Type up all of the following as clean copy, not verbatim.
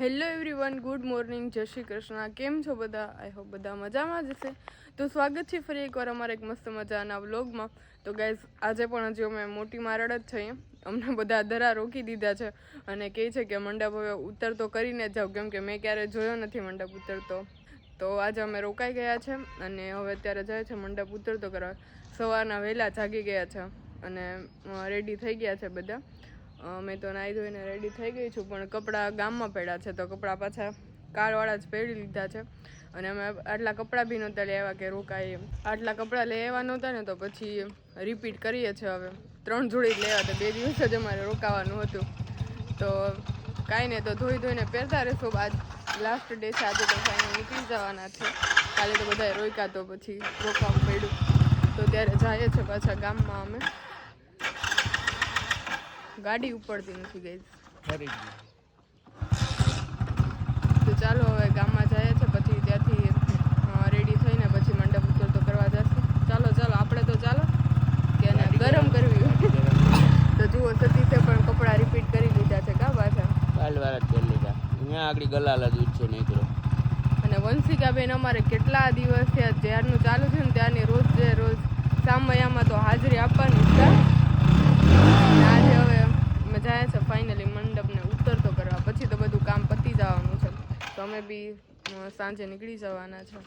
Hello everyone, good morning, જય શ્રી કૃષ્ણ. કેમ છો બધા? આઈ હોપ બધા મજામાં જ હશે. તો સ્વાગત છે ફરી એકવાર અમારા એક મસ્ત મજાના વ્લોગમાં. તો ગાઈઝ, આજે પણ હજી અમે મોટી મારડ જ છીએ. અમને બધા દરા રોકી દીધા છે અને કહે છે કે મંડપ હવે ઉતરતો કરીને જ જાઓ, કેમ કે મેં ક્યારેય જોયો નથી મંડપ ઉતરતો. તો આજે અમે રોકાઈ ગયા છે અને હવે અત્યારે જાય છે મંડપ ઉતરતો કરવા. સવારના વહેલા જાગી ગયા છે અને રેડી થઈ ગયા છે બધા. મેં તો નાહી ધોઈને રેડી થઈ ગઈ છું, પણ કપડાં ગામમાં પડ્યા છે તો કપડાં પાછા કાળવાળા જ પહેરી લીધા છે. અને અમે આટલા કપડાં બી નહોતા લઈ આવ્યા કે રોકાય એમ. આટલા કપડાં લઈ આવ્યા નહોતા ને તો પછી રિપીટ કરીએ છીએ. હવે 3 જોડી જ લેવા, તો 2 દિવસ જ અમારે રોકાવાનું હતું. તો કાંઈ નહીં, તો ધોઈને પહેરતા રહેશો. આજ લાસ્ટ ડે છે, આજે તો ફાઇનલ નીકળી જવાના છે. કાલે તો બધાએ રોક્યા તો પછી રોકવાનું પડ્યું. તો ત્યારે જઈએ છે પાછા ગામમાં અમે. ગાડી ઉપડતી નથી ગઈ. તો ચાલો હવે ગામમાં જઈએ છે, પછી ત્યાંથી રેડી થઈને પછી મંડપ ઉતરતો કરવા જશે. ચાલો આપણે તો ચાલો કે એને ગરમ કરવી. તો જુઓ, સતીશે પણ કપડાં રિપીટ કરી લીધા છે. કા પાછા કાલવાળા જ કરી લીધા. અહીંયા આગળ ગલાલા દૂધ છે નીકળો. અને વંશિકાબેન અમારે કેટલા દિવસ થયા જ્યારનું ચાલુ છે ને ત્યારની રોજ સામયામાં તો હાજરી આપવાની છે. આજે હવે અમે જાય છે ફાઇનલી મંડપને ઉતરતો કરવા. પછી તો બધું કામ પતી જવાનું છે. તો અમે બી સાંજે નીકળી જવાના છે.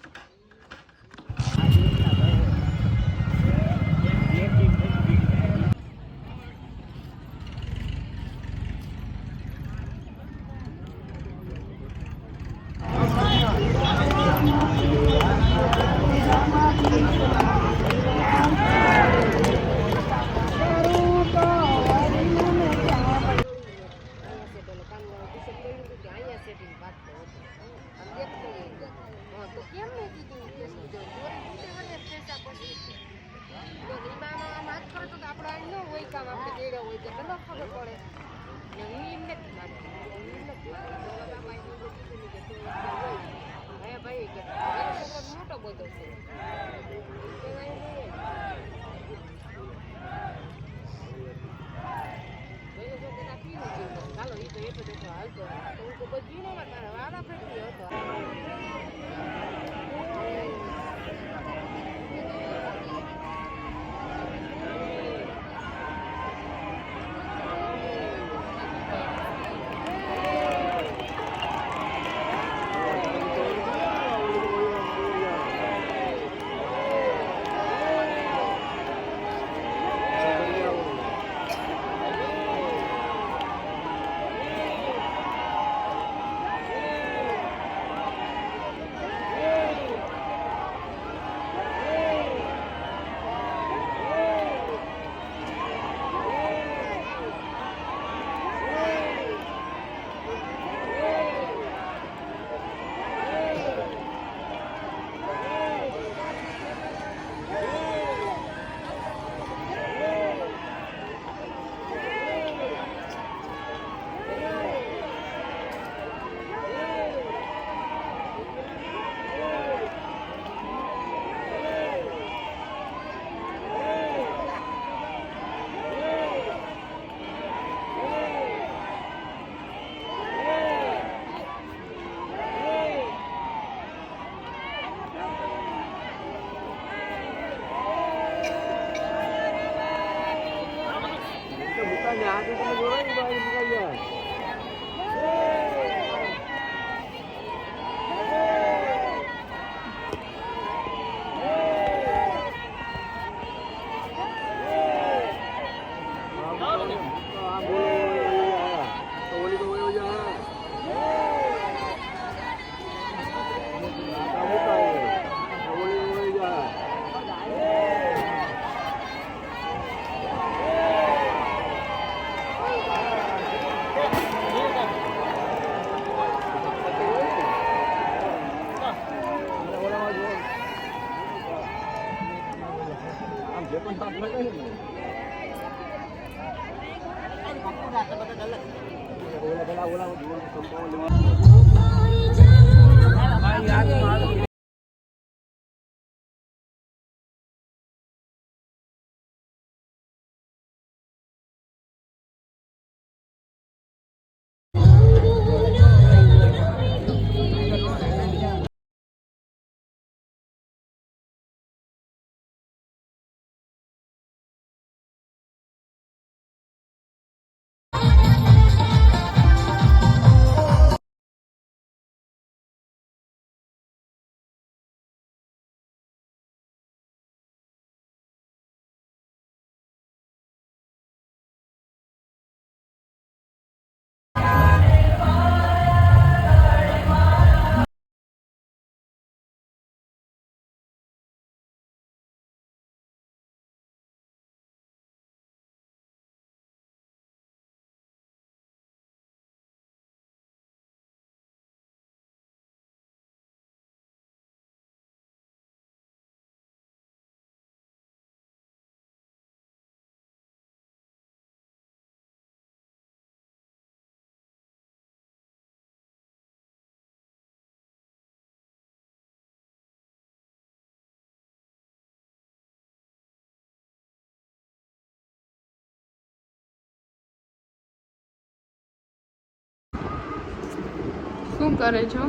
શું કરે છો?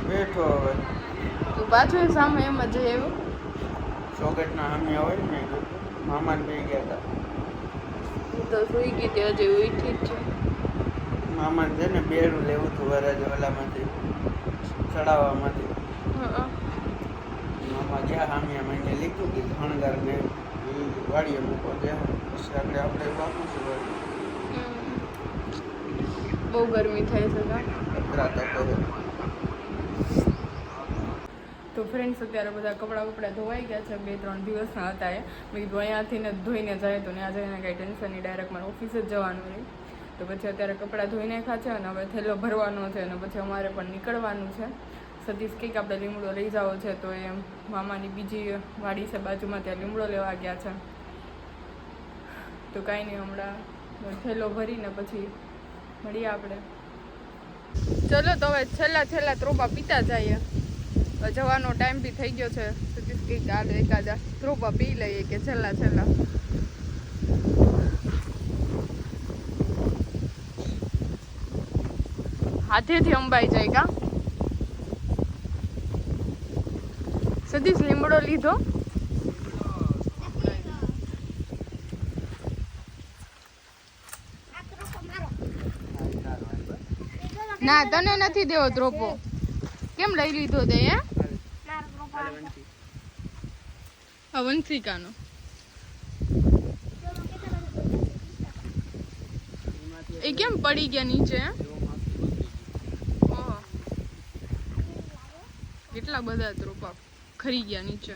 બેઠો હવે તું પાછું સામે એમ જ આવ્યો? ચોકેટના સામે હોય ને મામાને બે ગયા હતા. હું તો સુઈ ગઈ હતી, હજી ઉઠી જ છે. મામાને છે ને બેરું લેવું હતું વરાજ ઓલામાંથી ચડાવવામાંથી. હા. મામા ગયા સામે મહિને લીધું કે ખણગારને વાડીએ મૂકવા ગયા. પછી આપણે વાપરું છું વાડી. બહુ ગરમી થાય છે કા? રાત આપણે તો ફ્રેન્ડ્સ અત્યારે બધા કપડાં બપડા ધોવાઈ ગયા છે. 2-3 દિવસના હતા એ. મેં કીધું અહીંયાથી ને ધોઈને જાય તો ત્યાં જઈને કાંઈ ટેન્શન નહીં, ડાયરેક્ટ મારે ઓફિસે જ જવાનું રહે. તો પછી અત્યારે કપડાં ધોઈ નાખ્યા છે અને હવે થેલો ભરવાનો છે અને પછી અમારે પણ નીકળવાનું છે. સતીશ કંઈક આપણે લીમડો લઈ જાવો છે તો એ મામાની બીજી વાડી છે બાજુમાં, ત્યાં લીમડો લેવા ગયા છે. તો કાંઈ નહીં, હમણાં થેલો ભરીને પછી મળીએ આપણે. ચલો તો હવે છેલ્લા ત્રોપા પીતા જઈએ. જવાનો ટાઈમ બી થઈ ગયો છે. સતીશ કંઈક હાલ એકાદા ત્રોપા પી લઈએ કે છેલ્લા હાથેથી અંબાઈ જાય કા? સતીશ લીમડો લીધો? ના તને નથી દેવો ત્રોપો. કેમ લઈ લીધો તે? વંશિકાનો એ કેમ પડી ગયા નીચે? ઓહો, કેટલા બધા ત્રોપા ખરી ગયા નીચે.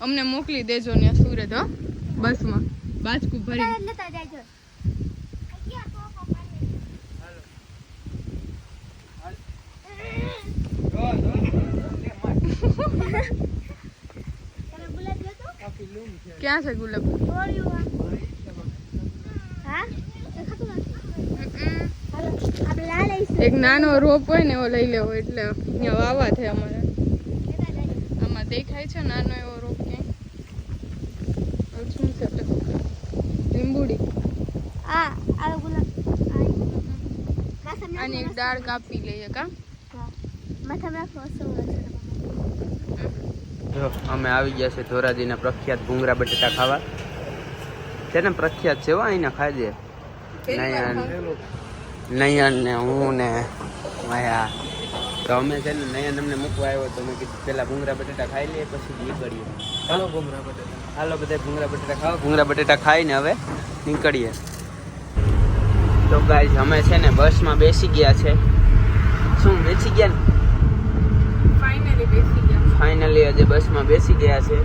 અમને મોકલી દેજો ને સુરત, હો બસમાં બાજકું ભરી. ક્યાં છે ગુલાબ? એક નાનો રોપ હોય ને એવો લઈ લેવો, એટલે અહીંયા વાવા થાય અમારે. આમાં દેખાય છે નાનો એવો રોપ ક્યાંય? શું છે? લીંબુડી. આની એક દાળ કાપી લઈએ કા? જો અમે આવી ગયા છે ધોરાજીના પ્રખ્યાત ભૂંગળા બટેટા ખાવા. છે ને પ્રખ્યાત છે હો, અહીંના ખાજે. નયન ને હું ને માયા. તો અમે છે ને નયન અમને મૂકવા આવ્યો તો મેં કીધું પેલા ભૂંગળા બટેટા ખાઈ લઈએ પછી નીકળીએ. હાલો ભૂંગળા બટેટા, હાલો બધા ભૂંગળા બટેટા ખાઓ. ભૂંગળા બટેટા ખાઈને હવે નીકળીએ. તો ગાઈઝ અમે છે ને બસમાં બેસી ગયા છે. શું બેસી ગયા ને? ફાઇનલી આજે બસમાં બેસી ગયા છે.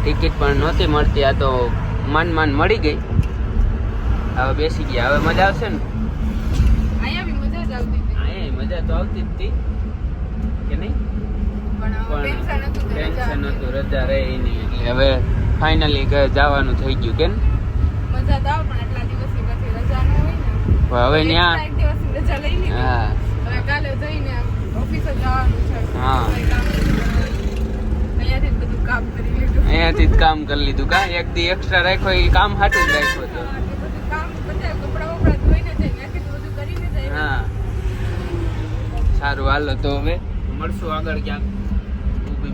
ટિકિટ પણ નહોતી મળતી. આ તો માન મળી ગઈ. હવે બેસી ગયા. હવે મજા આવશે ને? અહીંયા મજા તો આવતી જ હતી કે નહીં, પણ ટેન્શન હતું, રજા રહી નહીં. એટલે હવે ફાઇનલી જવાનું થઈ ગયું કે મજા તો આવે, પણ એટલા દિવસની પછી રજા ન હોય ને. હવે ત્યાં એક દિવસની રજા લઈ લીધી. હા, હવે કાલે જઈને ઓફિસે જવાનું છે. હા, અહીંયાથી જ બધું કામ કરી લીધું. અહીંયાથી જ કામ કરી લીધું કા? એક દી એક્સ્ટ્રા રાખ્યો, એ કામ હાટું જ રાખ્યો હતો. કામ બધા કપડા વપડા ધોઈને જાય, ત્યાંથી બધું કરીને જાય. હા, સારું હાલો તો હવે મળશું આગળ ક્યાંક.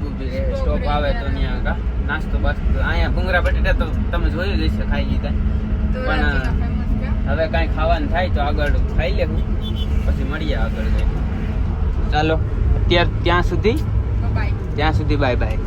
ઊભી રહે સ્ટોપ આવે તો ત્યાં કા નાસ્તો બાસ્તો. અહીંયા ભૂંગળા બટેટા તો તમે જોયું જ હશે, ખાઈ લીધા. પણ હવે કાંઈ ખાવાનું થાય તો આગળ ખાઈ લેવું, પછી મળીએ આગળ જઈને. ચાલો અત્યારે ત્યાં સુધી બાય બાય.